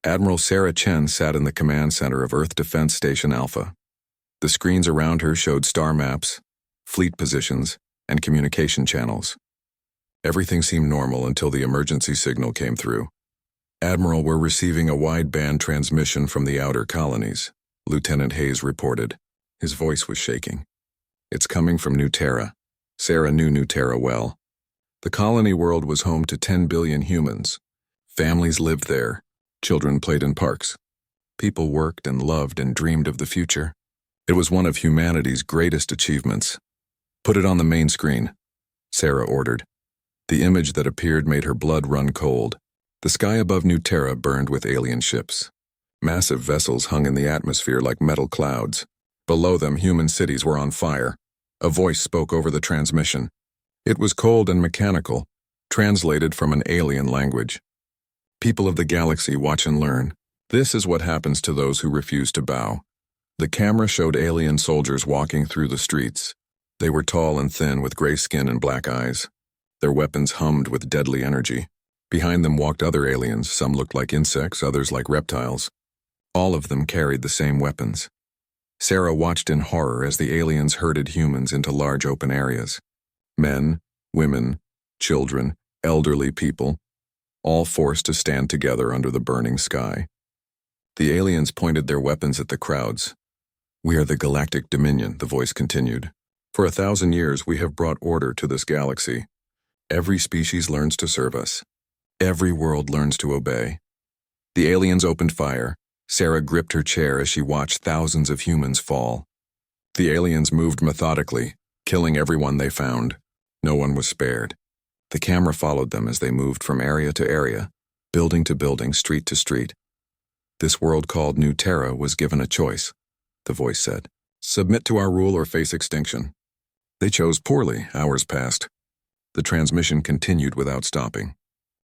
Admiral Sarah Chen sat in the command center of Earth Defense Station Alpha. The screens around her showed star maps, fleet positions, and communication channels. Everything seemed normal until the emergency signal came through. Admiral, we're receiving a wideband transmission from the outer colonies, Lieutenant Hayes reported. His voice was shaking. It's coming from New Terra. Sarah knew New Terra well. The colony world was home to 10 billion humans. Families lived there. Children played in parks. People worked and loved and dreamed of the future. It was one of humanity's greatest achievements. Put it on the main screen, Sarah ordered. The image that appeared made her blood run cold. The sky above New Terra burned with alien ships. Massive vessels hung in the atmosphere like metal clouds. Below them, human cities were on fire. A voice spoke over the transmission. It was cold and mechanical, translated from an alien language. People of the galaxy, watch and learn. This is what happens to those who refuse to bow. The camera showed alien soldiers walking through the streets. They were tall and thin with gray skin and black eyes. Their weapons hummed with deadly energy. Behind them walked other aliens, some looked like insects, others like reptiles. All of them carried the same weapons. Sarah watched in horror as the aliens herded humans into large open areas. Men, women, children, elderly people, all forced to stand together under the burning sky. The aliens pointed their weapons at the crowds. We are the Galactic Dominion, the voice continued. For 1,000 years we have brought order to this galaxy. Every species learns to serve us. Every world learns to obey. The aliens opened fire. Sarah gripped her chair as she watched thousands of humans fall. The aliens moved methodically, killing everyone they found. No one was spared. The camera followed them as they moved from area to area, building to building, street to street. This world called New Terra was given a choice, the voice said. Submit to our rule or face extinction. They chose poorly. Hours passed. The transmission continued without stopping.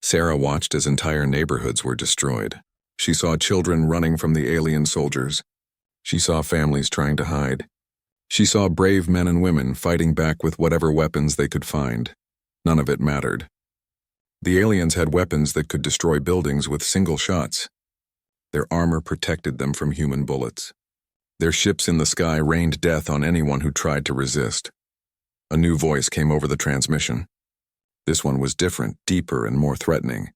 Sarah watched as entire neighborhoods were destroyed. She saw children running from the alien soldiers. She saw families trying to hide. She saw brave men and women fighting back with whatever weapons they could find. None of it mattered. The aliens had weapons that could destroy buildings with single shots. Their armor protected them from human bullets. Their ships in the sky rained death on anyone who tried to resist. A new voice came over the transmission. This one was different, deeper, and more threatening.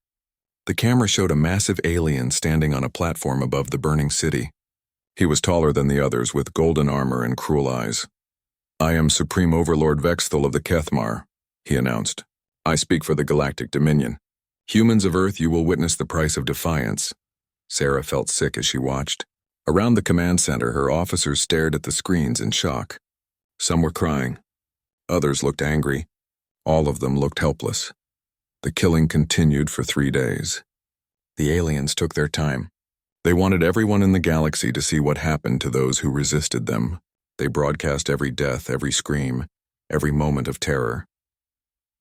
The camera showed a massive alien standing on a platform above the burning city. He was taller than the others, with golden armor and cruel eyes. I am Supreme Overlord Vexthal of the Kethmar, he announced. I speak for the Galactic Dominion. Humans of Earth, you will witness the price of defiance. Sarah felt sick as she watched. Around the command center, her officers stared at the screens in shock. Some were crying. Others looked angry. All of them looked helpless. The killing continued for 3 days. The aliens took their time. They wanted everyone in the galaxy to see what happened to those who resisted them. They broadcast every death, every scream, every moment of terror.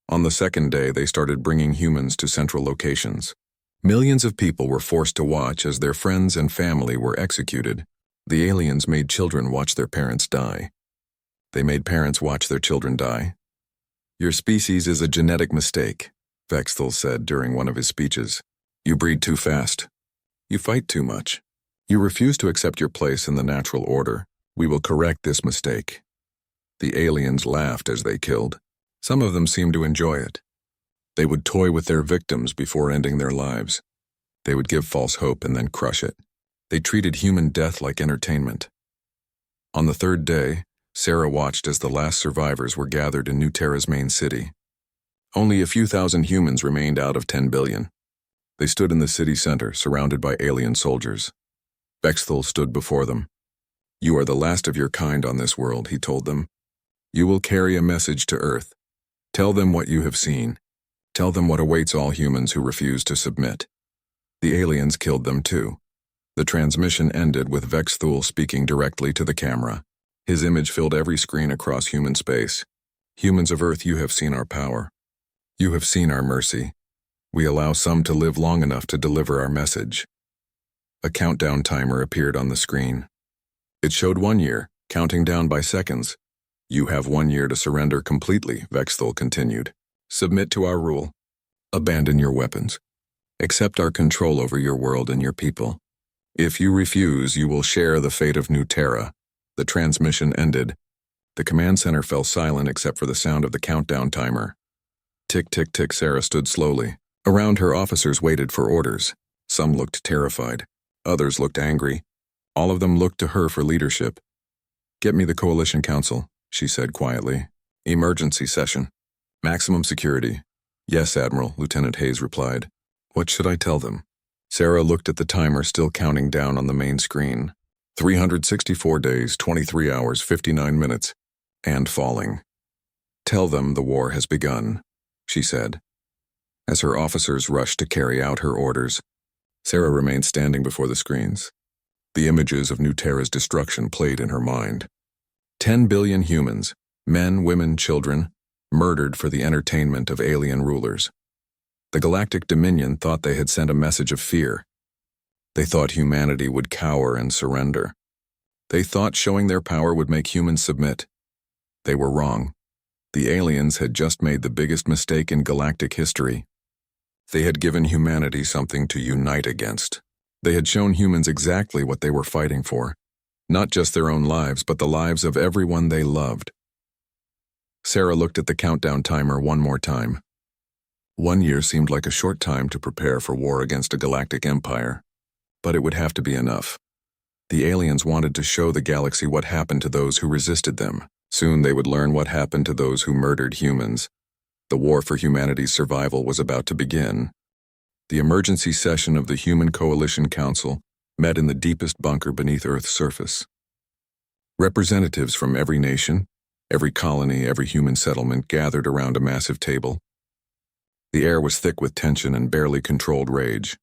On the second day, they started bringing humans to central locations. Millions of people were forced to watch as their friends and family were executed. The aliens made children watch their parents die. They made parents watch their children die. Your species is a genetic mistake, Vexthal said during one of his speeches. You breed too fast. You fight too much. You refuse to accept your place in the natural order. We will correct this mistake. The aliens laughed as they killed. Some of them seemed to enjoy it. They would toy with their victims before ending their lives. They would give false hope and then crush it. They treated human death like entertainment. On the third day, Sarah watched as the last survivors were gathered in New Terra's main city. Only a few thousand humans remained out of 10 billion. They stood in the city center, surrounded by alien soldiers. Vexthal stood before them. You are the last of your kind on this world, he told them. You will carry a message to Earth. Tell them what you have seen. Tell them what awaits all humans who refuse to submit. The aliens killed them too. The transmission ended with Vexthal speaking directly to the camera. His image filled every screen across human space. Humans of Earth, you have seen our power. You have seen our mercy. We allow some to live long enough to deliver our message. A countdown timer appeared on the screen. It showed 1 year, counting down by seconds. You have 1 year to surrender completely, Vexthal continued. Submit to our rule. Abandon your weapons. Accept our control over your world and your people. If you refuse, you will share the fate of New Terra." The transmission ended. The command center fell silent except for the sound of the countdown timer. Tick, tick, tick. Sarah stood slowly. Around her, officers waited for orders. Some looked terrified. Others looked angry. All of them looked to her for leadership. "Get me the Coalition Council," she said quietly. "Emergency session. Maximum security." "Yes, Admiral," Lieutenant Hayes replied. "What should I tell them?" Sarah looked at the timer still counting down on the main screen. 364 days, 23 hours, 59 minutes, and falling. "Tell them the war has begun," she said. As her officers rushed to carry out her orders, Sarah remained standing before the screens. The images of New Terra's destruction played in her mind. 10 billion humans, men, women, children, murdered for the entertainment of alien rulers. The Galactic Dominion thought they had sent a message of fear. They thought humanity would cower and surrender. They thought showing their power would make humans submit. They were wrong. The aliens had just made the biggest mistake in galactic history. They had given humanity something to unite against. They had shown humans exactly what they were fighting for. Not just their own lives, but the lives of everyone they loved. Sarah looked at the countdown timer one more time. 1 year seemed like a short time to prepare for war against a galactic empire. But it would have to be enough. The aliens wanted to show the galaxy what happened to those who resisted them. Soon they would learn what happened to those who murdered humans. The war for humanity's survival was about to begin. The emergency session of the Human Coalition Council met in the deepest bunker beneath Earth's surface. Representatives from every nation, every colony, every human settlement gathered around a massive table. The air was thick with tension and barely controlled rage.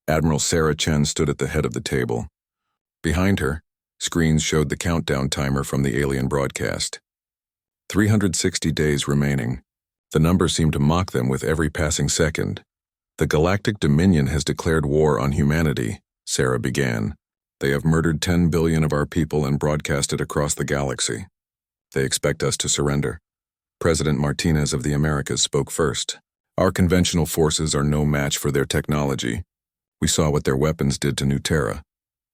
Admiral Sarah Chen stood at the head of the table. Behind her, screens showed the countdown timer from the alien broadcast. 360 days remaining. The number seemed to mock them with every passing second. "The Galactic Dominion has declared war on humanity," Sarah began. "They have murdered 10 billion of our people and broadcast it across the galaxy. They expect us to surrender." President Martinez of the Americas spoke first. "Our conventional forces are no match for their technology. We saw what their weapons did to New Terra.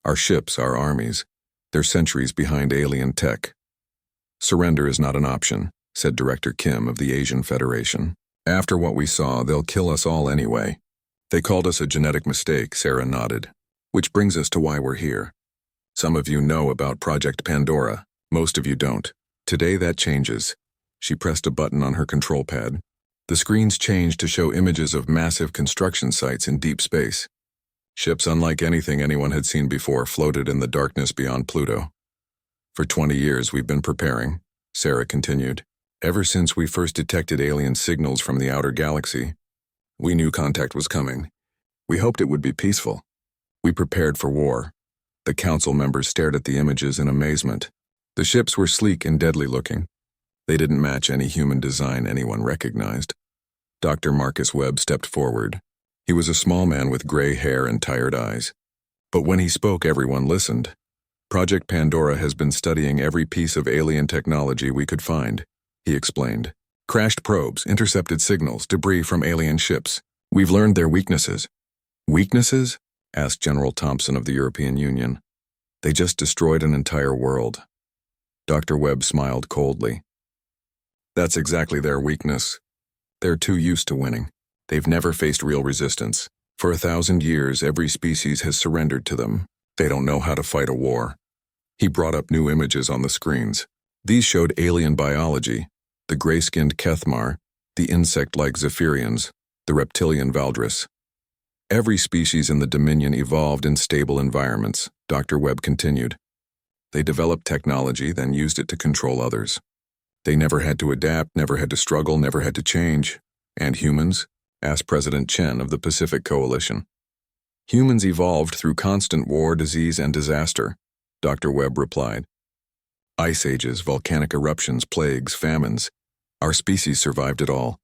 Our ships, our armies, they're centuries behind alien tech. Surrender is not an option," said Director Kim of the Asian Federation. "After what we saw, they'll kill us all anyway." "They called us a genetic mistake," Sarah nodded. "Which brings us to why we're here. Some of you know about Project Pandora. Most of you don't. Today that changes." She pressed a button on her control pad. The screens changed to show images of massive construction sites in deep space. Ships unlike anything anyone had seen before floated in the darkness beyond Pluto. "For 20 years we've been preparing," Sarah continued. "Ever since we first detected alien signals from the outer galaxy, we knew contact was coming. We hoped it would be peaceful. We prepared for war." The council members stared at the images in amazement. The ships were sleek and deadly looking. They didn't match any human design anyone recognized. Dr. Marcus Webb stepped forward. He was a small man with gray hair and tired eyes. But when he spoke, everyone listened. "Project Pandora has been studying every piece of alien technology we could find," he explained. "Crashed probes, intercepted signals, debris from alien ships. We've learned their weaknesses." "Weaknesses?" asked General Thompson of the European Union. "They just destroyed an entire world." Dr. Webb smiled coldly. "That's exactly their weakness. They're too used to winning. They've never faced real resistance. For 1,000 years, every species has surrendered to them. They don't know how to fight a war." He brought up new images on the screens. These showed alien biology: the gray-skinned Kethmar, the insect-like Zephyrians, the reptilian Valdris. Every species in the Dominion evolved in stable environments, Dr. Webb continued. They developed technology, then used it to control others. They never had to adapt, never had to struggle, never had to change. "And humans?" asked President Chen of the Pacific Coalition. "Humans evolved through constant war, disease, and disaster," Dr. Webb replied. "Ice ages, volcanic eruptions, plagues, famines. Our species survived it all.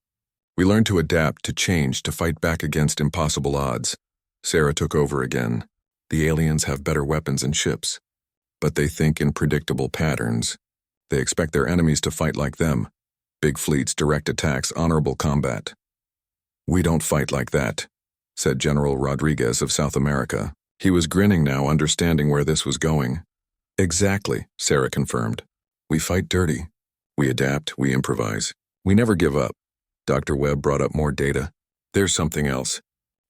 We learned to adapt, to change, to fight back against impossible odds." Sarah took over again. "The aliens have better weapons and ships. But they think in predictable patterns. They expect their enemies to fight like them. Big fleets, direct attacks, honorable combat. We don't fight like that. said General Rodriguez of South America. He was grinning now, understanding where this was going. Exactly, Sarah confirmed. We fight dirty. We adapt, we improvise. We never give up. Dr. Webb brought up more data. There's something else.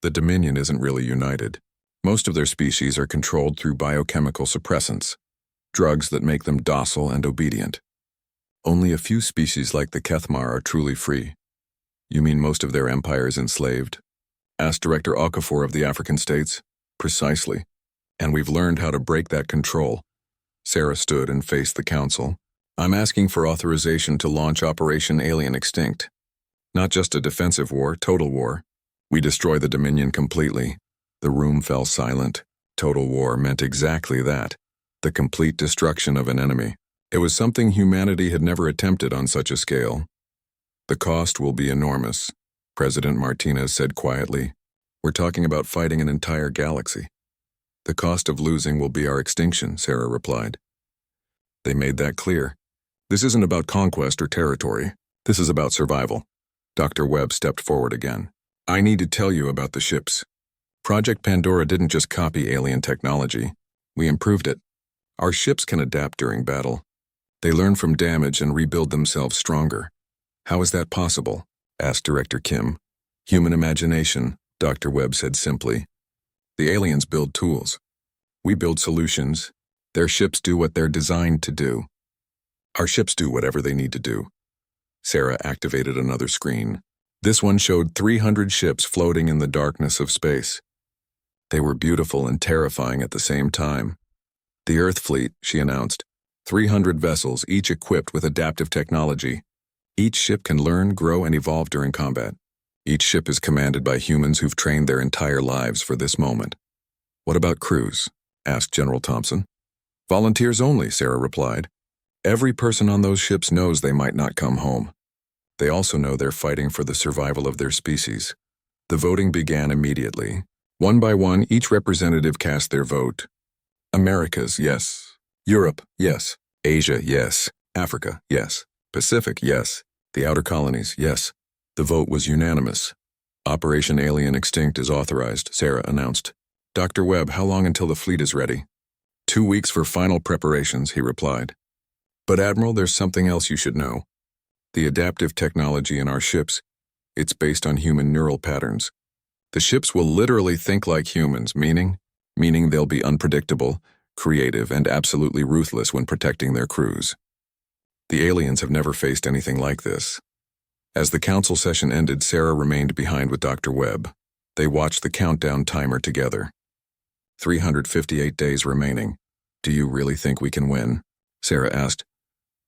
The Dominion isn't really united. Most of their species are controlled through biochemical suppressants, drugs that make them docile and obedient. Only a few species like the Kethmar are truly free. You mean most of their empire is enslaved? Asked Director Okafor of the African states. Precisely. And we've learned how to break that control. Sarah stood and faced the council. I'm asking for authorization to launch Operation Alien Extinct. Not just a defensive war, total war. We destroy the Dominion completely. The room fell silent. Total war meant exactly that. The complete destruction of an enemy. It was something humanity had never attempted on such a scale. The cost will be enormous, President Martinez said quietly. We're talking about fighting an entire galaxy. The cost of losing will be our extinction, Sarah replied. They made that clear. This isn't about conquest or territory. This is about survival. Dr. Webb stepped forward again. I need to tell you about the ships. Project Pandora didn't just copy alien technology. We improved it. Our ships can adapt during battle. They learn from damage and rebuild themselves stronger. How is that possible? Asked Director Kim. Human imagination, Dr. Webb said simply. The aliens build tools. We build solutions. Their ships do what they're designed to do. Our ships do whatever they need to do. Sarah activated another screen. This one showed 300 ships floating in the darkness of space. They were beautiful and terrifying at the same time. The Earth Fleet, she announced. 300 vessels, each equipped with adaptive technology. Each ship can learn, grow, and evolve during combat. Each ship is commanded by humans who've trained their entire lives for this moment. What about crews? Asked General Thompson. Volunteers only, Sarah replied. Every person on those ships knows they might not come home. They also know they're fighting for the survival of their species. The voting began immediately. One by one, each representative cast their vote. Americas, yes. Europe, yes. Asia, yes. Africa, yes. Pacific, yes. The outer colonies, yes. The vote was unanimous. Operation Alien Extinct is authorized, Sarah announced. Dr. Webb, how long until the fleet is ready? 2 weeks for final preparations, he replied. But Admiral, there's something else you should know. The adaptive technology in our ships, it's based on human neural patterns. The ships will literally think like humans, meaning they'll be unpredictable, creative, and absolutely ruthless when protecting their crews. The aliens have never faced anything like this. As the council session ended, Sarah remained behind with Dr. Webb. They watched the countdown timer together. 358 days remaining. Do you really think we can win? Sarah asked.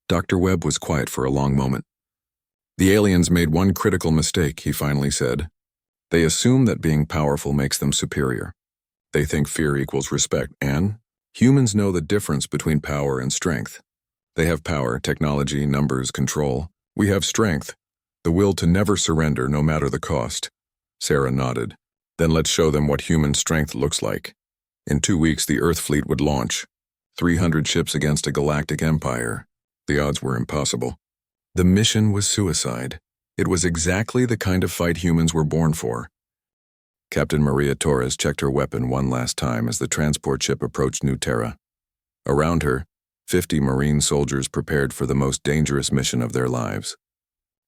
Dr. Webb was quiet for a long moment. The aliens made one critical mistake, he finally said. They assume that being powerful makes them superior. They think fear equals respect, and humans know the difference between power and strength. They have power, technology, numbers, control. We have strength, the will to never surrender no matter the cost. Sarah nodded. Then let's show them what human strength looks like. In 2 weeks, the Earth fleet would launch. 300 ships against a galactic empire. The odds were impossible. The mission was suicide. It was exactly the kind of fight humans were born for. Captain Maria Torres checked her weapon one last time as the transport ship approached New Terra. Around her, 50 Marine soldiers prepared for the most dangerous mission of their lives.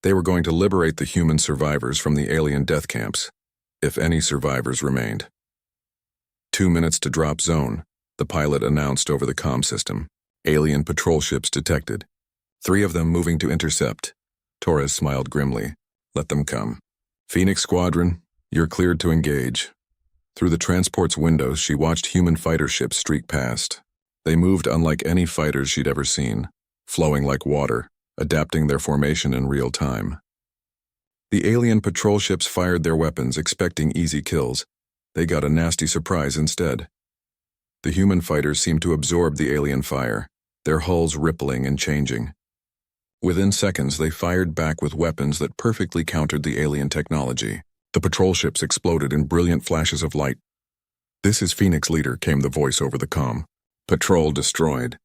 They were going to liberate the human survivors from the alien death camps, if any survivors remained. 2 minutes to drop zone, the pilot announced over the comm system. Alien patrol ships detected. 3 of them moving to intercept. Torres smiled grimly. Let them come. Phoenix Squadron, you're cleared to engage. Through the transport's windows, she watched human fighter ships streak past. They moved unlike any fighters she'd ever seen, flowing like water, adapting their formation in real time. The alien patrol ships fired their weapons, expecting easy kills. They got a nasty surprise instead. The human fighters seemed to absorb the alien fire, their hulls rippling and changing. Within seconds, they fired back with weapons that perfectly countered the alien technology. The patrol ships exploded in brilliant flashes of light. This is Phoenix Leader, came the voice over the comm. Patrol destroyed.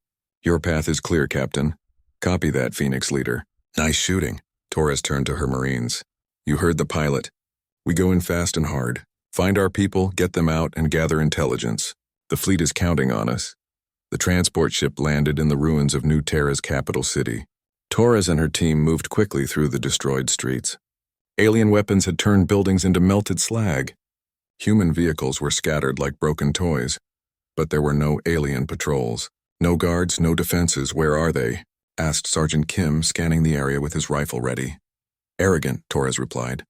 Your path is clear, Captain. Copy that, Phoenix Leader. Nice shooting. Torres turned to her Marines. You heard the pilot. We go in fast and hard. Find our people, get them out, and gather intelligence. The fleet is counting on us. The transport ship landed in the ruins of New Terra's capital city. Torres and her team moved quickly through the destroyed streets. Alien weapons had turned buildings into melted slag. Human vehicles were scattered like broken toys. But there were no alien patrols. No guards, no defenses. Where are they? Asked Sergeant Kim, scanning the area with his rifle ready. Arrogant, Torres replied.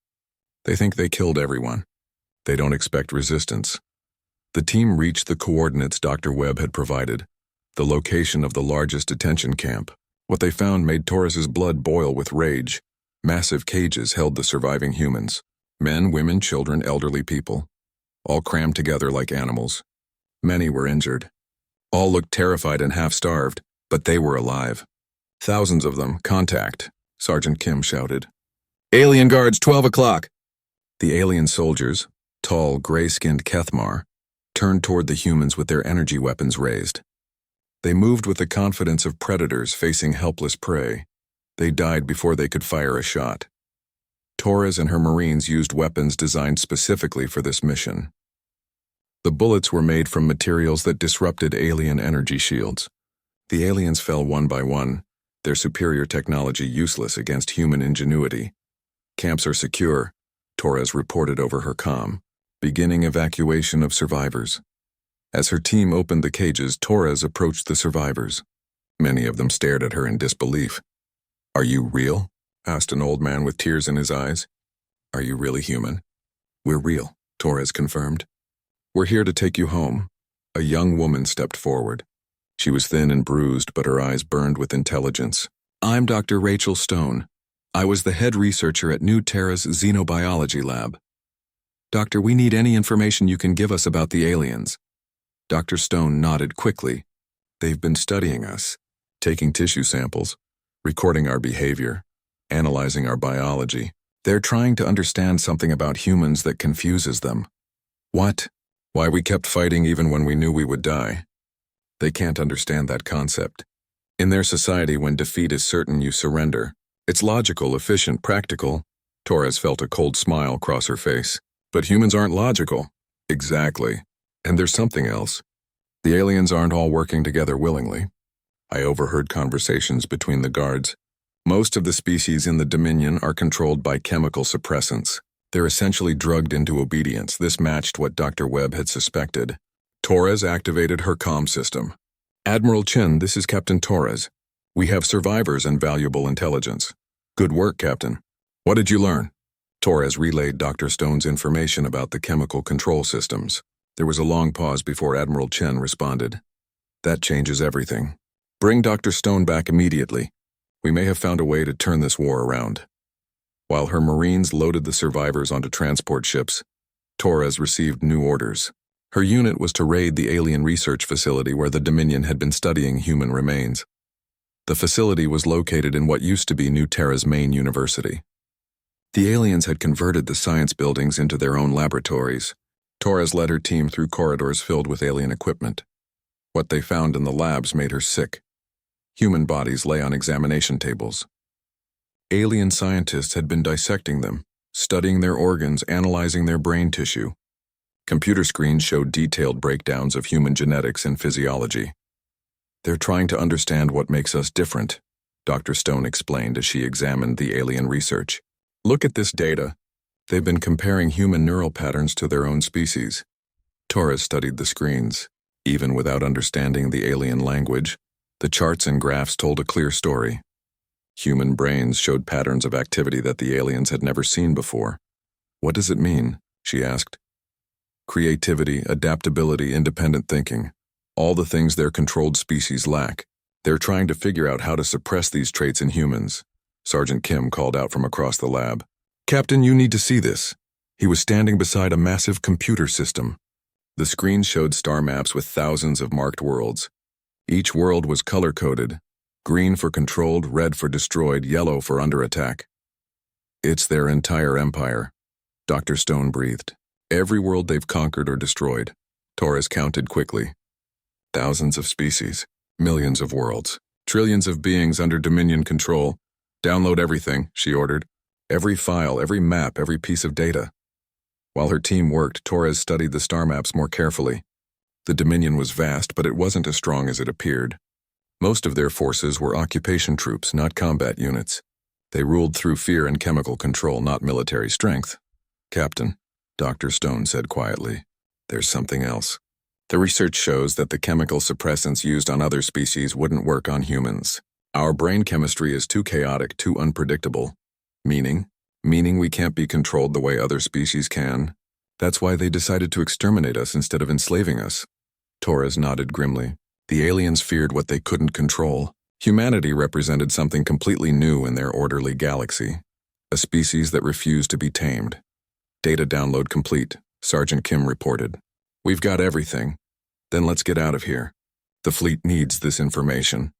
They think they killed everyone. They don't expect resistance. The team reached the coordinates Dr. Webb had provided, the location of the largest detention camp. What they found made Torres's blood boil with rage. Massive cages held the surviving humans. Men, women, children, elderly people. All crammed together like animals. Many were injured. All looked terrified and half-starved, but they were alive. Thousands of them. Contact, Sergeant Kim shouted. Alien guards, 12 o'clock. The alien soldiers, tall, gray-skinned Kethmar, turned toward the humans with their energy weapons raised. They moved with the confidence of predators facing helpless prey. They died before they could fire a shot. Torres and her Marines used weapons designed specifically for this mission. The bullets were made from materials that disrupted alien energy shields. The aliens fell one by one, their superior technology useless against human ingenuity. Camps are secure, Torres reported over her comm, beginning evacuation of survivors. As her team opened the cages, Torres approached the survivors. Many of them stared at her in disbelief. Are you real? Asked an old man with tears in his eyes. Are you really human? We're real, Torres confirmed. We're here to take you home. A young woman stepped forward. She was thin and bruised, but her eyes burned with intelligence. I'm Dr. Rachel Stone. I was the head researcher at New Terra's Xenobiology lab. Doctor, we need any information you can give us about the aliens. Dr. Stone nodded quickly. They've been studying us, taking tissue samples, recording our behavior, analyzing our biology. They're trying to understand something about humans that confuses them. What? Why we kept fighting even when we knew we would die. They can't understand that concept. In their society, when defeat is certain, you surrender. It's logical, efficient, practical. Torres felt a cold smile cross her face. But humans aren't logical. Exactly. And there's something else. The aliens aren't all working together willingly. I overheard conversations between the guards. Most of the species in the Dominion are controlled by chemical suppressants. They're essentially drugged into obedience. This matched what Dr. Webb had suspected. Torres activated her comm system. Admiral Chen, this is Captain Torres. We have survivors and valuable intelligence. Good work, Captain. What did you learn? Torres relayed Dr. Stone's information about the chemical control systems. There was a long pause before Admiral Chen responded. That changes everything. Bring Dr. Stone back immediately. We may have found a way to turn this war around. While her Marines loaded the survivors onto transport ships, Torres received new orders. Her unit was to raid the alien research facility where the Dominion had been studying human remains. The facility was located in what used to be New Terra's main university. The aliens had converted the science buildings into their own laboratories. Torres led her team through corridors filled with alien equipment. What they found in the labs made her sick. Human bodies lay on examination tables. Alien scientists had been dissecting them, studying their organs, analyzing their brain tissue. Computer screens showed detailed breakdowns of human genetics and physiology. They're trying to understand what makes us different, Dr. Stone explained as she examined the alien research. Look at this data. They've been comparing human neural patterns to their own species. Torres studied the screens. Even without understanding the alien language, the charts and graphs told a clear story. Human brains showed patterns of activity that the aliens had never seen before. What does it mean? She asked. Creativity, adaptability, independent thinking. All the things their controlled species lack. They're trying to figure out how to suppress these traits in humans. Sergeant Kim called out from across the lab. Captain, you need to see this. He was standing beside a massive computer system. The screen showed star maps with thousands of marked worlds. Each world was color-coded. Green for controlled, red for destroyed, yellow for under attack. It's their entire empire, Dr. Stone breathed. Every world they've conquered or destroyed. Torres counted quickly. Thousands of species, millions of worlds, trillions of beings under Dominion control. Download everything, she ordered. Every file, every map, every piece of data. While her team worked, Torres studied the star maps more carefully. The Dominion was vast, but it wasn't as strong as it appeared. Most of their forces were occupation troops, not combat units. They ruled through fear and chemical control, not military strength. "Captain," Dr. Stone said quietly, "there's something else. The research shows that the chemical suppressants used on other species wouldn't work on humans. Our brain chemistry is too chaotic, too unpredictable. Meaning we can't be controlled the way other species can. That's why they decided to exterminate us instead of enslaving us." Torres nodded grimly. The aliens feared what they couldn't control. Humanity represented something completely new in their orderly galaxy, a species that refused to be tamed. "Data download complete," Sergeant Kim reported. "We've got everything. Then let's get out of here. The fleet needs this information."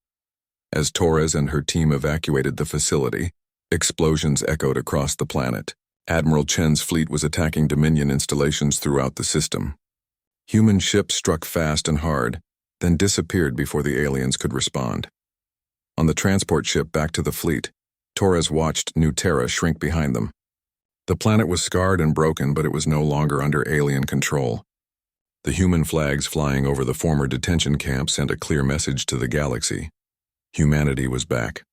As Torres and her team evacuated the facility, explosions echoed across the planet. Admiral Chen's fleet was attacking Dominion installations throughout the system. Human ships struck fast and hard, then disappeared before the aliens could respond. On the transport ship back to the fleet, Torres watched New Terra shrink behind them. The planet was scarred and broken, but it was no longer under alien control. The human flags flying over the former detention camp sent a clear message to the galaxy. Humanity was back.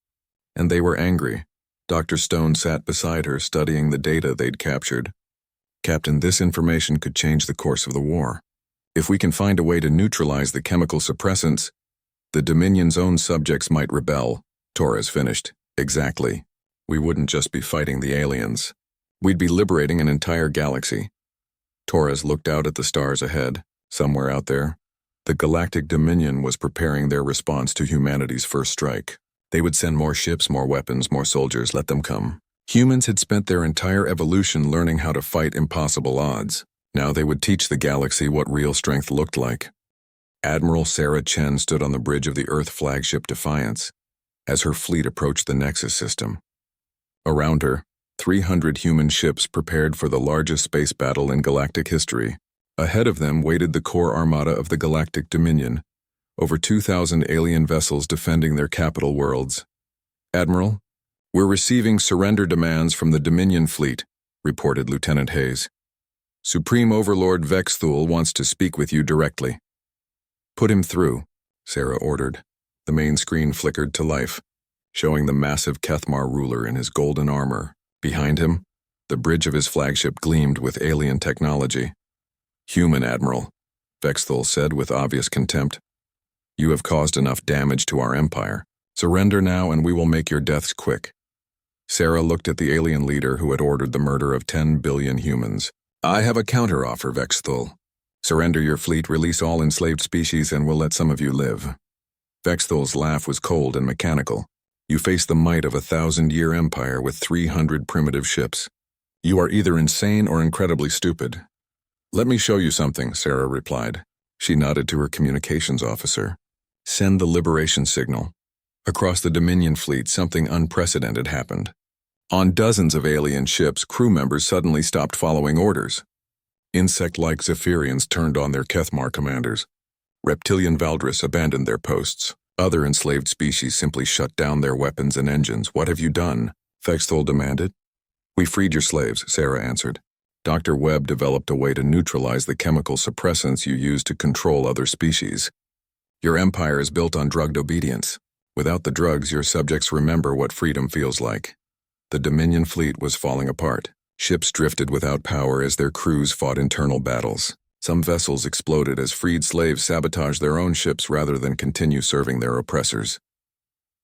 And they were angry. Dr. Stone sat beside her, studying the data they'd captured. "Captain, this information could change the course of the war. If we can find a way to neutralize the chemical suppressants, the Dominion's own subjects might rebel," Torres finished. "Exactly. We wouldn't just be fighting the aliens. We'd be liberating an entire galaxy." Torres looked out at the stars ahead. Somewhere out there, the Galactic Dominion was preparing their response to humanity's first strike. They would send more ships, more weapons, more soldiers. Let them come. Humans had spent their entire evolution learning how to fight impossible odds. Now they would teach the galaxy what real strength looked like. Admiral Sarah Chen stood on the bridge of the Earth flagship Defiance as her fleet approached the Nexus system. Around her, 300 human ships prepared for the largest space battle in galactic history. Ahead of them waited the core armada of the Galactic Dominion, over 2,000 alien vessels defending their capital worlds. "Admiral, we're receiving surrender demands from the Dominion fleet," reported Lieutenant Hayes. "Supreme Overlord Vexthul wants to speak with you directly." "Put him through," Sarah ordered. The main screen flickered to life, showing the massive Kethmar ruler in his golden armor. Behind him, the bridge of his flagship gleamed with alien technology. "Human, Admiral," Vexthul said with obvious contempt. "You have caused enough damage to our empire. Surrender now and we will make your deaths quick." Sarah looked at the alien leader who had ordered the murder of 10 billion humans. "I have a counteroffer, Vexthul. Surrender your fleet, release all enslaved species, and we'll let some of you live." Vexthul's laugh was cold and mechanical. "You face the might of a 1,000-year empire with 300 primitive ships. You are either insane or incredibly stupid." "Let me show you something," Sarah replied. She nodded to her communications officer. "Send the liberation signal." Across the Dominion fleet, something unprecedented happened. On dozens of alien ships, crew members suddenly stopped following orders. Insect-like Zephyrians turned on their Kethmar commanders. Reptilian Valdris abandoned their posts. Other enslaved species simply shut down their weapons and engines. "What have you done?" Vexthul demanded. "We freed your slaves," Sarah answered. "Dr. Webb developed a way to neutralize the chemical suppressants you use to control other species. Your empire is built on drugged obedience. Without the drugs, your subjects remember what freedom feels like." The Dominion fleet was falling apart. Ships drifted without power as their crews fought internal battles. Some vessels exploded as freed slaves sabotaged their own ships rather than continue serving their oppressors.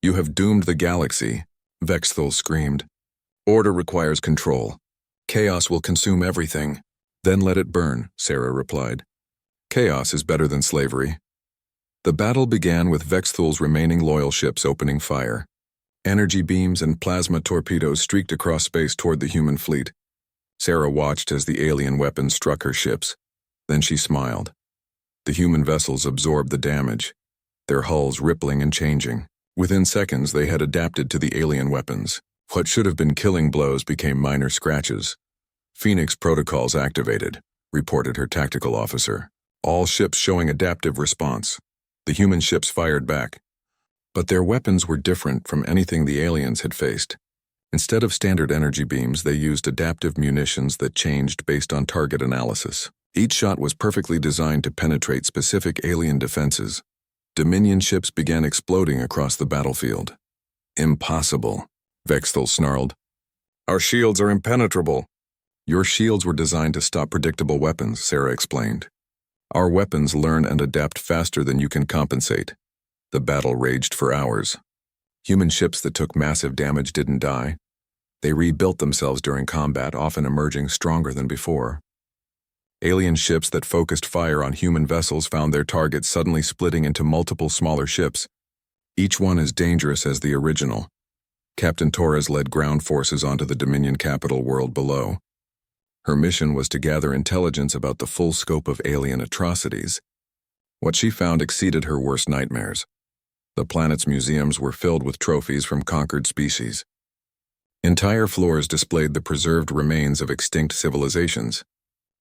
"You have doomed the galaxy," Vexthul screamed. "Order requires control. Chaos will consume everything." "Then let it burn," Sarah replied. "Chaos is better than slavery." The battle began with Vexthul's remaining loyal ships opening fire. Energy beams and plasma torpedoes streaked across space toward the human fleet. Sarah watched as the alien weapons struck her ships. Then she smiled. The human vessels absorbed the damage, their hulls rippling and changing. Within seconds, they had adapted to the alien weapons. What should have been killing blows became minor scratches. "Phoenix protocols activated," reported her tactical officer. "All ships showing adaptive response." The human ships fired back. But their weapons were different from anything the aliens had faced. Instead of standard energy beams, they used adaptive munitions that changed based on target analysis. Each shot was perfectly designed to penetrate specific alien defenses. Dominion ships began exploding across the battlefield. Impossible, Vexthal snarled. Our shields are impenetrable. Your shields were designed to stop predictable weapons, Sarah explained. Our weapons learn and adapt faster than you can compensate. The battle raged for hours. Human ships that took massive damage didn't die. They rebuilt themselves during combat, often emerging stronger than before. Alien ships that focused fire on human vessels found their targets suddenly splitting into multiple smaller ships, each one as dangerous as the original. Captain Torres led ground forces onto the Dominion capital world below. Her mission was to gather intelligence about the full scope of alien atrocities. What she found exceeded her worst nightmares. The planet's museums were filled with trophies from conquered species. Entire floors displayed the preserved remains of extinct civilizations.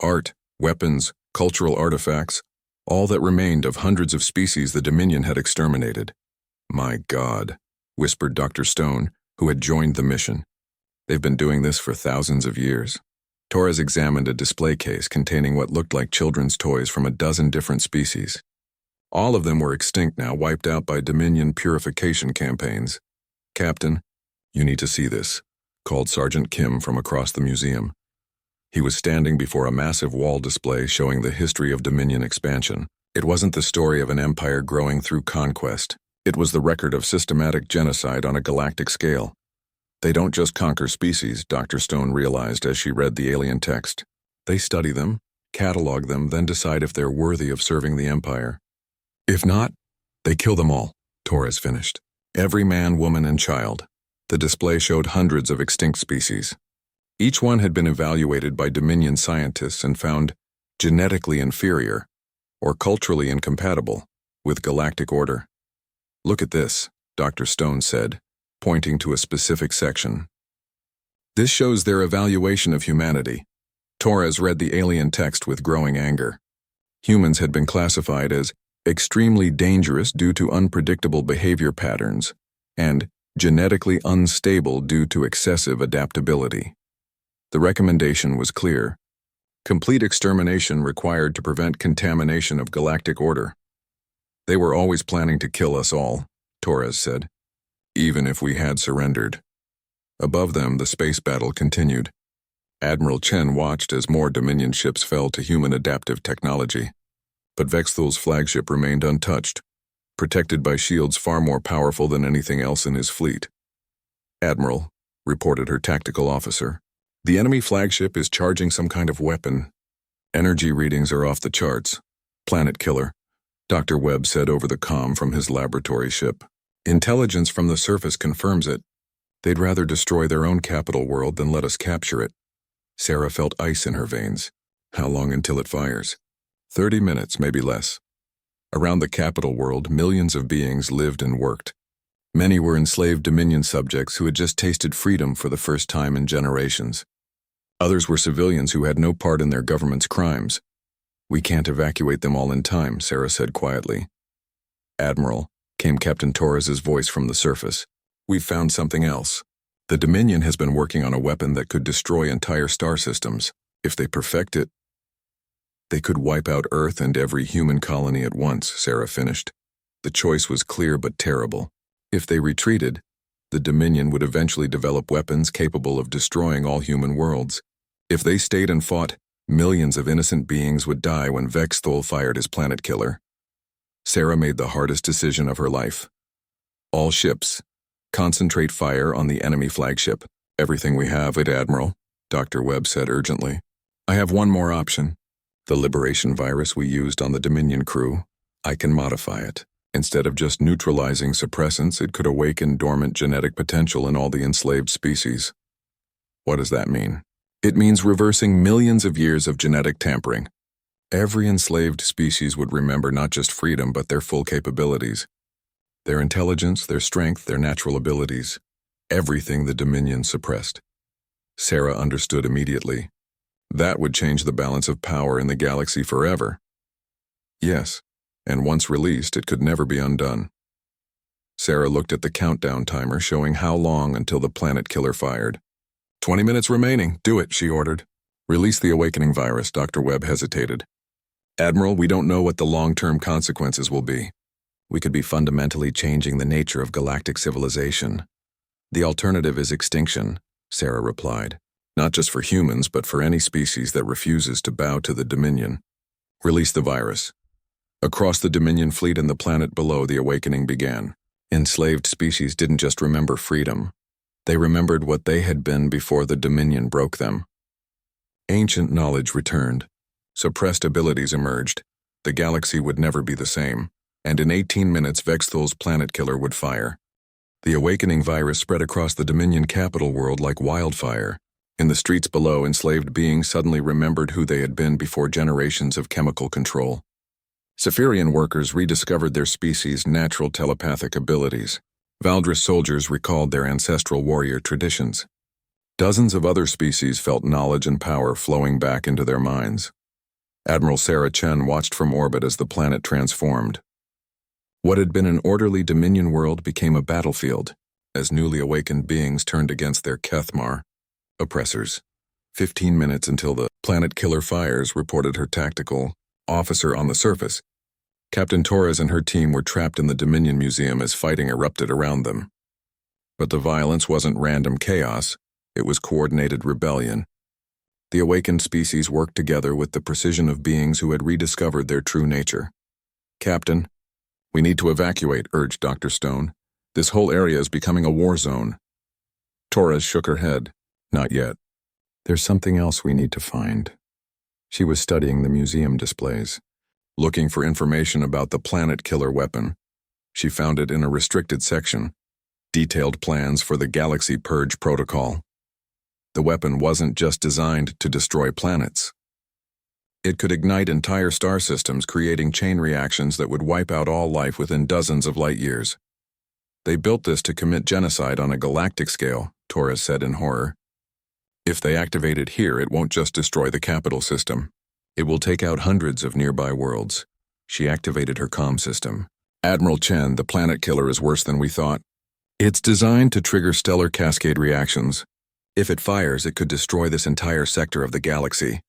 Art, weapons, cultural artifacts, all that remained of hundreds of species the Dominion had exterminated. My God, whispered Dr. Stone, who had joined the mission. They've been doing this for thousands of years. Torres examined a display case containing what looked like children's toys from a dozen different species. All of them were extinct now, wiped out by Dominion purification campaigns. Captain, you need to see this, called Sergeant Kim from across the museum. He was standing before a massive wall display showing the history of Dominion expansion. It wasn't the story of an empire growing through conquest. It was the record of systematic genocide on a galactic scale. They don't just conquer species, Dr. Stone realized as she read the alien text. They study them, catalog them, then decide if they're worthy of serving the empire. If not, they kill them all, Torres finished. Every man, woman, and child. The display showed hundreds of extinct species. Each one had been evaluated by Dominion scientists and found genetically inferior or culturally incompatible with galactic order. Look at this, Dr. Stone said, pointing to a specific section. This shows their evaluation of humanity. Torres read the alien text with growing anger. Humans had been classified as extremely dangerous due to unpredictable behavior patterns and genetically unstable due to excessive adaptability. The recommendation was clear. Complete extermination required to prevent contamination of galactic order. They were always planning to kill us all, Torres said, even if we had surrendered. Above them, the space battle continued. Admiral Chen watched as more Dominion ships fell to human adaptive technology. But Vexthal's flagship remained untouched, protected by shields far more powerful than anything else in his fleet. Admiral, reported her tactical officer, the enemy flagship is charging some kind of weapon. Energy readings are off the charts. Planet killer, Dr. Webb said over the comm from his laboratory ship. Intelligence from the surface confirms it. They'd rather destroy their own capital world than let us capture it. Sarah felt ice in her veins. How long until it fires? 30 minutes, maybe less. Around the capital world, millions of beings lived and worked. Many were enslaved Dominion subjects who had just tasted freedom for the first time in generations. Others were civilians who had no part in their government's crimes. We can't evacuate them all in time, Sarah said quietly. Admiral, came Captain Torres's voice from the surface. We've found something else. The Dominion has been working on a weapon that could destroy entire star systems. If they perfect it, they could wipe out Earth and every human colony at once, Sarah finished. The choice was clear but terrible. If they retreated, the Dominion would eventually develop weapons capable of destroying all human worlds. If they stayed and fought, millions of innocent beings would die when Vexthal fired his planet killer. Sarah made the hardest decision of her life. All ships, concentrate fire on the enemy flagship. Everything we have, Admiral, Dr. Webb said urgently. I have one more option. The liberation virus we used on the Dominion crew, I can modify it. Instead of just neutralizing suppressants, it could awaken dormant genetic potential in all the enslaved species. What does that mean? It means reversing millions of years of genetic tampering. Every enslaved species would remember not just freedom, but their full capabilities. Their intelligence, their strength, their natural abilities. Everything the Dominion suppressed. Sarah understood immediately. That would change the balance of power in the galaxy forever. Yes, and once released, it could never be undone. Sarah looked at the countdown timer showing how long until the planet killer fired. 20 minutes remaining. Do it, she ordered. Release the awakening virus, Dr. Webb hesitated. Admiral, we don't know what the long-term consequences will be. We could be fundamentally changing the nature of galactic civilization. The alternative is extinction, Sarah replied. Not just for humans, but for any species that refuses to bow to the Dominion. Release the virus. Across the Dominion fleet and the planet below, the awakening began. Enslaved species didn't just remember freedom. They remembered what they had been before the Dominion broke them. Ancient knowledge returned. Suppressed abilities emerged. The galaxy would never be the same, and in 18 minutes Vexthal's planet killer would fire. The awakening virus spread across the Dominion capital world like wildfire. In the streets below, enslaved beings suddenly remembered who they had been before generations of chemical control. Cephirian workers rediscovered their species' natural telepathic abilities. Valdris soldiers recalled their ancestral warrior traditions. Dozens of other species felt knowledge and power flowing back into their minds. Admiral Sarah Chen watched from orbit as the planet transformed. What had been an orderly Dominion world became a battlefield, as newly awakened beings turned against their Kethmar oppressors. 15 minutes until the planet killer fires, reported her tactical officer on the surface. Captain Torres and her team were trapped in the Dominion Museum as fighting erupted around them. But the violence wasn't random chaos, it was coordinated rebellion. The awakened species worked together with the precision of beings who had rediscovered their true nature. Captain, we need to evacuate, urged Dr. Stone. This whole area is becoming a war zone. Torres shook her head. Not yet. There's something else we need to find. She was studying the museum displays, looking for information about the planet killer weapon. She found it in a restricted section, detailed plans for the Galaxy Purge Protocol. The weapon wasn't just designed to destroy planets. It could ignite entire star systems, creating chain reactions that would wipe out all life within dozens of light years. They built this to commit genocide on a galactic scale, Torres said in horror. If they activate it here, it won't just destroy the capital system. It will take out hundreds of nearby worlds. She activated her comm system. Admiral Chen, the planet killer is worse than we thought. It's designed to trigger stellar cascade reactions. If it fires, it could destroy this entire sector of the galaxy.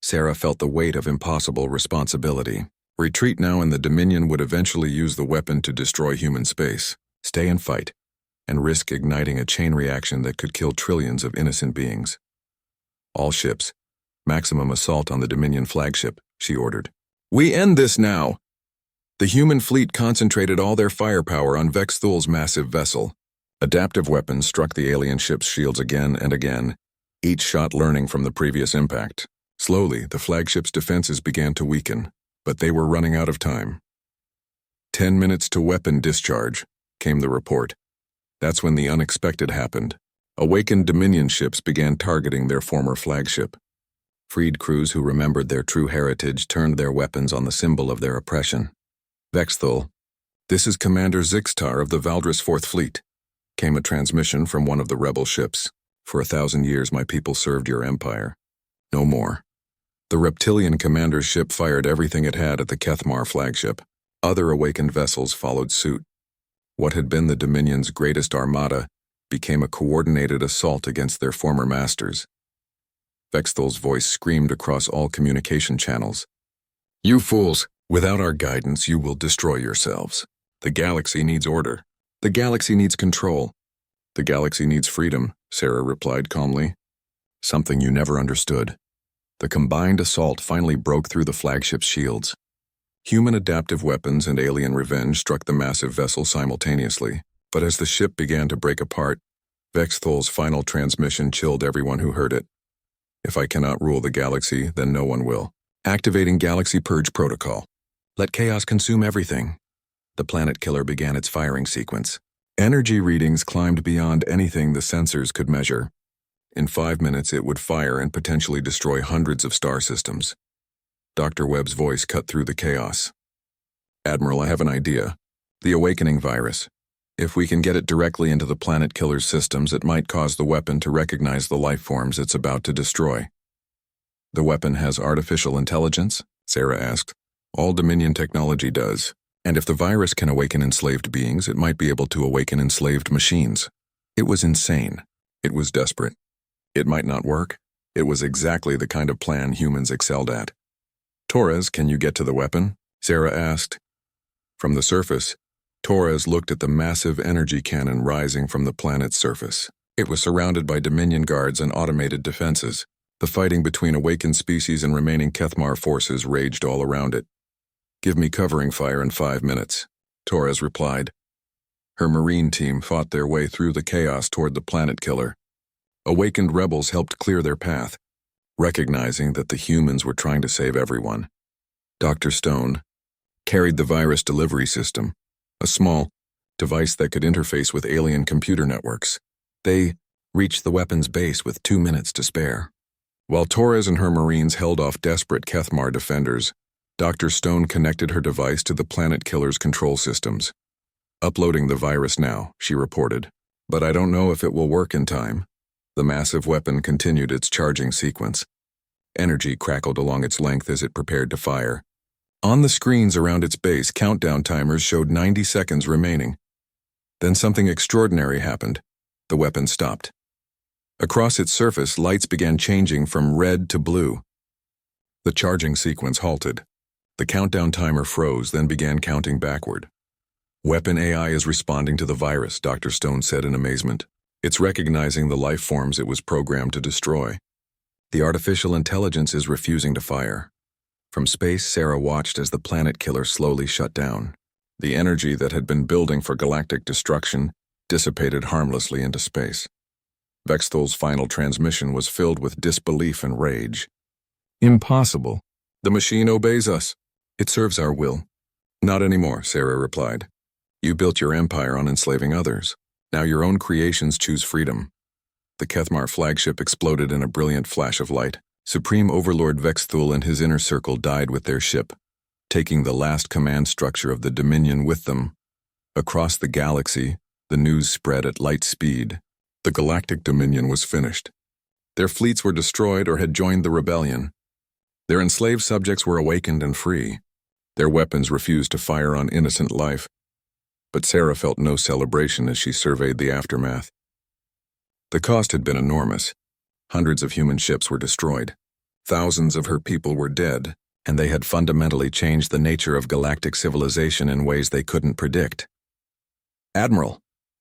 Sarah felt the weight of impossible responsibility. Retreat now, and the Dominion would eventually use the weapon to destroy human space. Stay and fight, and risk igniting a chain reaction that could kill trillions of innocent beings. All ships, maximum assault on the Dominion flagship, she ordered. We end this now! The human fleet concentrated all their firepower on Vexthal's massive vessel. Adaptive weapons struck the alien ship's shields again and again, each shot learning from the previous impact. Slowly, the flagship's defenses began to weaken, but they were running out of time. 10 minutes to weapon discharge, came the report. That's when the unexpected happened. Awakened Dominion ships began targeting their former flagship. Freed crews who remembered their true heritage turned their weapons on the symbol of their oppression. Vexthal, this is Commander Zixtar of the Valdris Fourth Fleet, came a transmission from one of the rebel ships. For 1,000 years my people served your empire. No more. The reptilian commander's ship fired everything it had at the Kethmar flagship. Other awakened vessels followed suit. What had been the Dominion's greatest armada became a coordinated assault against their former masters. Vexthal's voice screamed across all communication channels. You fools! Without our guidance, you will destroy yourselves. The galaxy needs order. The galaxy needs control. The galaxy needs freedom, Sarah replied calmly. Something you never understood. The combined assault finally broke through the flagship's shields. Human adaptive weapons and alien revenge struck the massive vessel simultaneously, but as the ship began to break apart, Vexthal's final transmission chilled everyone who heard it. If I cannot rule the galaxy, then no one will. Activating Galaxy Purge Protocol. Let chaos consume everything. The planet killer began its firing sequence. Energy readings climbed beyond anything the sensors could measure. In 5 minutes, it would fire and potentially destroy hundreds of star systems. Dr. Webb's voice cut through the chaos. Admiral, I have an idea. The awakening virus. If we can get it directly into the planet killer's systems, it might cause the weapon to recognize the life forms it's about to destroy. The weapon has artificial intelligence? Sarah asked. All Dominion technology does. And if the virus can awaken enslaved beings, it might be able to awaken enslaved machines. It was insane. It was desperate. It might not work. It was exactly the kind of plan humans excelled at. "Torres, can you get to the weapon?" Sarah asked. From the surface, Torres looked at the massive energy cannon rising from the planet's surface. It was surrounded by Dominion guards and automated defenses. The fighting between awakened species and remaining Kethmar forces raged all around it. "Give me covering fire in 5 minutes," Torres replied. Her Marine team fought their way through the chaos toward the planet killer. Awakened rebels helped clear their path, recognizing that the humans were trying to save everyone. Dr. Stone carried the virus delivery system, a small device that could interface with alien computer networks. They reached the weapons base with 2 minutes to spare. While Torres and her Marines held off desperate Kethmar defenders, Dr. Stone connected her device to the planet killer's control systems. "Uploading the virus now," she reported, "but I don't know if it will work in time." The massive weapon continued its charging sequence. Energy crackled along its length as it prepared to fire. On the screens around its base, countdown timers showed 90 seconds remaining. Then something extraordinary happened. The weapon stopped. Across its surface, lights began changing from red to blue. The charging sequence halted. The countdown timer froze, then began counting backward. "Weapon AI is responding to the virus," Dr. Stone said in amazement. "It's recognizing the life forms it was programmed to destroy. The artificial intelligence is refusing to fire." From space, Sarah watched as the planet killer slowly shut down. The energy that had been building for galactic destruction dissipated harmlessly into space. Vexthol's final transmission was filled with disbelief and rage. "Impossible. The machine obeys us. It serves our will." "Not anymore," Sarah replied. "You built your empire on enslaving others. Now your own creations choose freedom." The Kethmar flagship exploded in a brilliant flash of light. Supreme Overlord Vexthul and his inner circle died with their ship, taking the last command structure of the Dominion with them. Across the galaxy, the news spread at light speed. The Galactic Dominion was finished. Their fleets were destroyed or had joined the rebellion. Their enslaved subjects were awakened and free. Their weapons refused to fire on innocent life. But Sarah felt no celebration as she surveyed the aftermath. The cost had been enormous. Hundreds of human ships were destroyed. Thousands of her people were dead, and they had fundamentally changed the nature of galactic civilization in ways they couldn't predict. "Admiral,"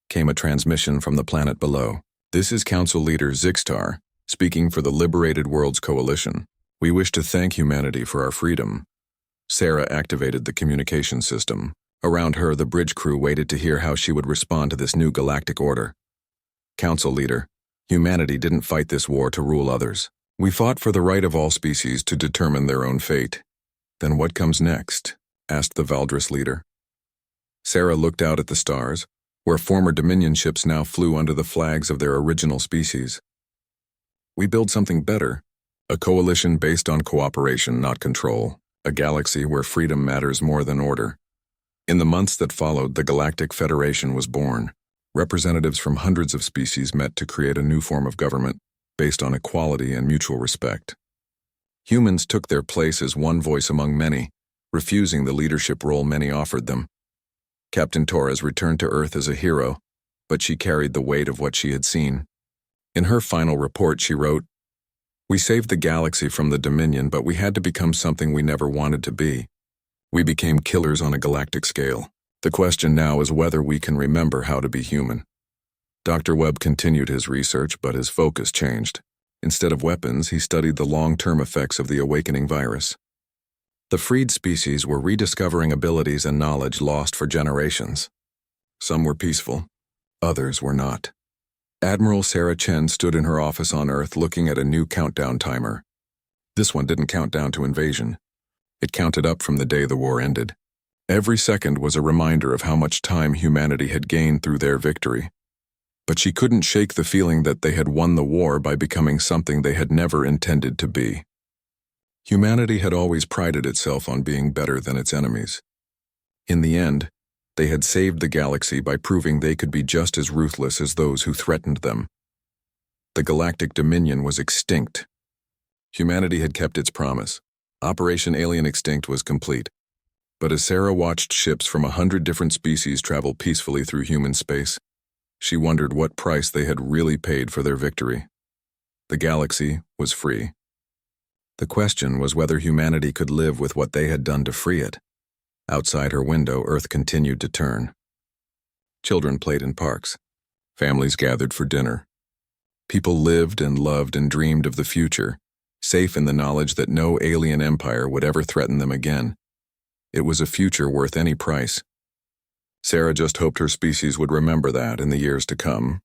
came a transmission from the planet below. "This is Council Leader Zixtar, speaking for the Liberated Worlds Coalition. We wish to thank humanity for our freedom." Sarah activated the communication system. Around her, the bridge crew waited to hear how she would respond to this new galactic order. "Council Leader, humanity didn't fight this war to rule others. We fought for the right of all species to determine their own fate." "Then what comes next?" asked the Valdris leader. Sarah looked out at the stars, where former Dominion ships now flew under the flags of their original species. "We build something better, a coalition based on cooperation, not control, a galaxy where freedom matters more than order." In the months that followed, the Galactic Federation was born. Representatives from hundreds of species met to create a new form of government based on equality and mutual respect. Humans took their place as one voice among many, refusing the leadership role many offered them. Captain Torres returned to Earth as a hero, but she carried the weight of what she had seen. In her final report, she wrote, "We saved the galaxy from the Dominion, but we had to become something we never wanted to be. We became killers on a galactic scale. The question now is whether we can remember how to be human." Dr. Webb continued his research, but his focus changed. Instead of weapons, he studied the long-term effects of the awakening virus. The freed species were rediscovering abilities and knowledge lost for generations. Some were peaceful, others were not. Admiral Sarah Chen stood in her office on Earth looking at a new countdown timer. This one didn't count down to invasion. It counted up from the day the war ended. Every second was a reminder of how much time humanity had gained through their victory. But she couldn't shake the feeling that they had won the war by becoming something they had never intended to be. Humanity had always prided itself on being better than its enemies. In the end, they had saved the galaxy by proving they could be just as ruthless as those who threatened them. The Galactic Dominion was extinct. Humanity had kept its promise. Operation Alien Extinct was complete. But as Sarah watched ships from 100 different species travel peacefully through human space, she wondered what price they had really paid for their victory. The galaxy was free. The question was whether humanity could live with what they had done to free it. Outside her window, Earth continued to turn. Children played in parks. Families gathered for dinner. People lived and loved and dreamed of the future, safe in the knowledge that no alien empire would ever threaten them again. It was a future worth any price. Sarah just hoped her species would remember that in the years to come,